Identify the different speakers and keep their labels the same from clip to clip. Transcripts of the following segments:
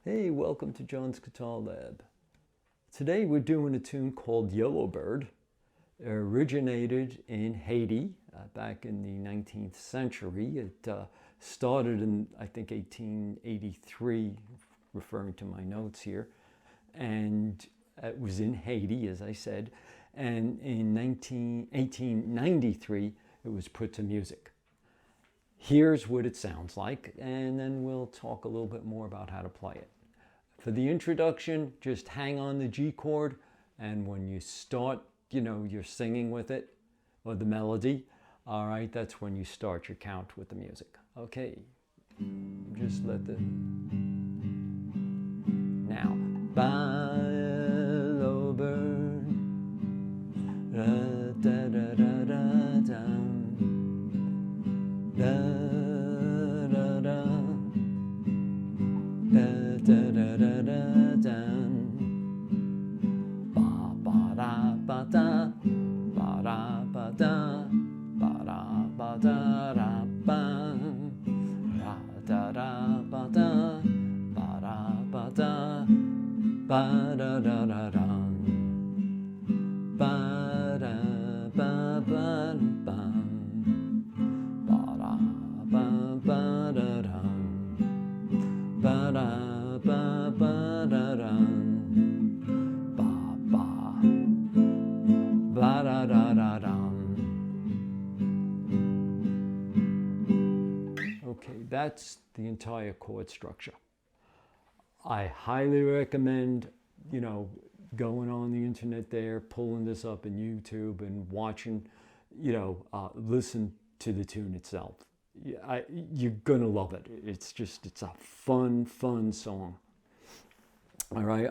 Speaker 1: Hey, welcome to John's Guitar Lab. Today we're doing a tune called Yellowbird. It originated in Haiti back in the 19th century. It started in, I think, 1883, referring to my notes here. And it was in Haiti, as I said. And in 1893, it was put to music. Here's what it sounds like, and then we'll talk a little bit more about how to play it. For the introduction, just hang on the G chord, and when you start, you're singing with it, or the melody, all right, that's when you start your count with the music. Okay, just let the... Now, Yellowbird, da da da da da da, da da da, da da da da da da, ba ba da ba da, ba da ba da, ba da ba da da ba, ra da da ba da, ba da ba da, ba da da da da, ba da ba ba ba, ba da ba ba da da, ba da ba ba da da, ba ba ba da da da da. Okay, that's the entire chord structure. I highly recommend, going on the internet there, pulling this up in YouTube and watching, listen to the tune itself. You're gonna love it. It's a fun song. All right.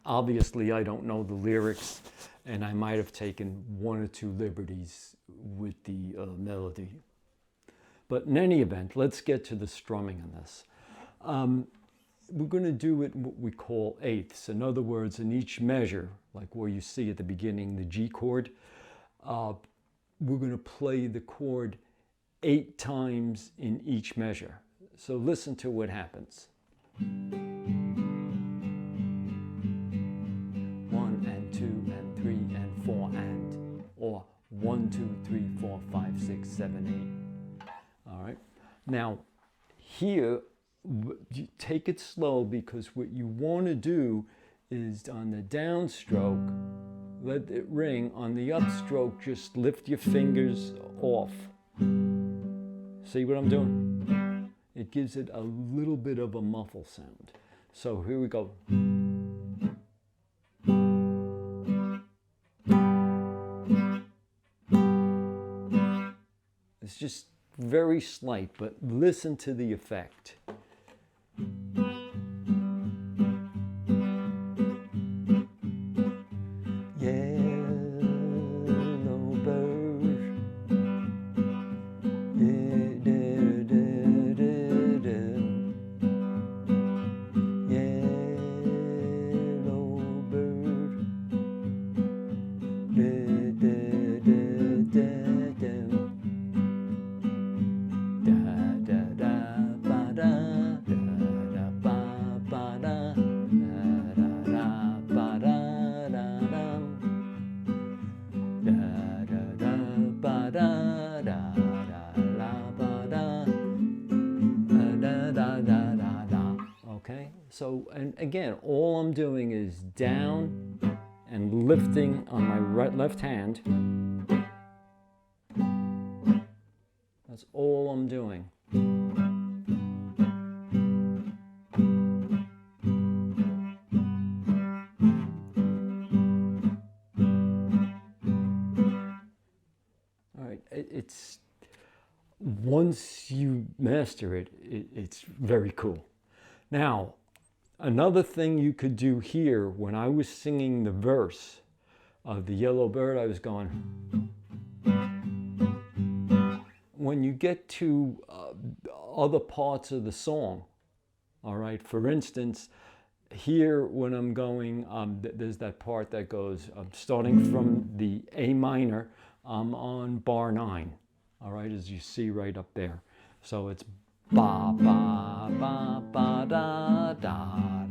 Speaker 1: Obviously, I don't know the lyrics, and I might have taken one or two liberties with the melody. But in any event, let's get to the strumming in this. We're going to do it what we call eighths. In other words, in each measure, like where you see at the beginning the G chord, we're going to play the chord 8 times in each measure. So listen to what happens. 1 and 2 and 3 and 4 and, or 1, 2, 3, 4, 5, 6, 7, 8. All right. Now, here, you take it slow, because what you want to do is on the downstroke, let it ring. On the upstroke, just lift your fingers off. See what I'm doing? It gives it a little bit of a muffle sound. So here we go. It's just very slight, but listen to the effect. Okay, so, and again, all I'm doing is down and lifting on my left hand. That's all I'm doing. All right, it's, once you master it, it's very cool. Now, another thing you could do here, when I was singing the verse of the Yellowbird, I was going. When you get to other parts of the song, all right, for instance, here when I'm going, there's that part that goes, I'm starting from the A minor, I'm on bar 9, all right, as you see right up there. So it's ba ba ba ba da da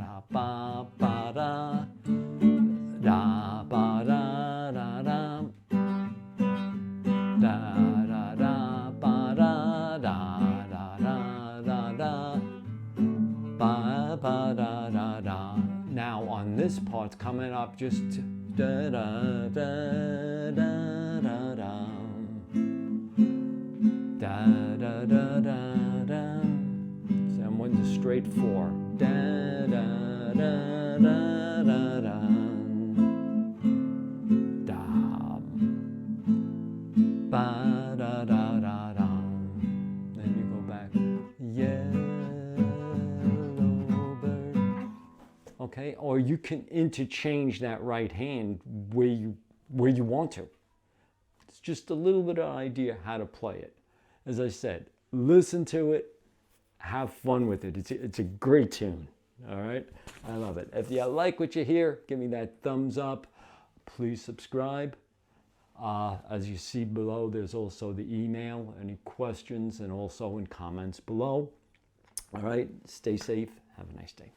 Speaker 1: da ba da da da. Now on this part coming up, just da da da da da da da da da da da. So I went to straight 4. Da da da da da da da ba da da da da. Then you go back. Yellow bird. Okay, or you can interchange that right hand where you want to. It's just a little bit of idea how to play it. As I said, listen to it, have fun with it. It's a great tune. All right, I love it. If you like what you hear, give me that thumbs up. Please subscribe. As you see below, there's also the email, any questions, and also in comments below. All right, stay safe. Have a nice day.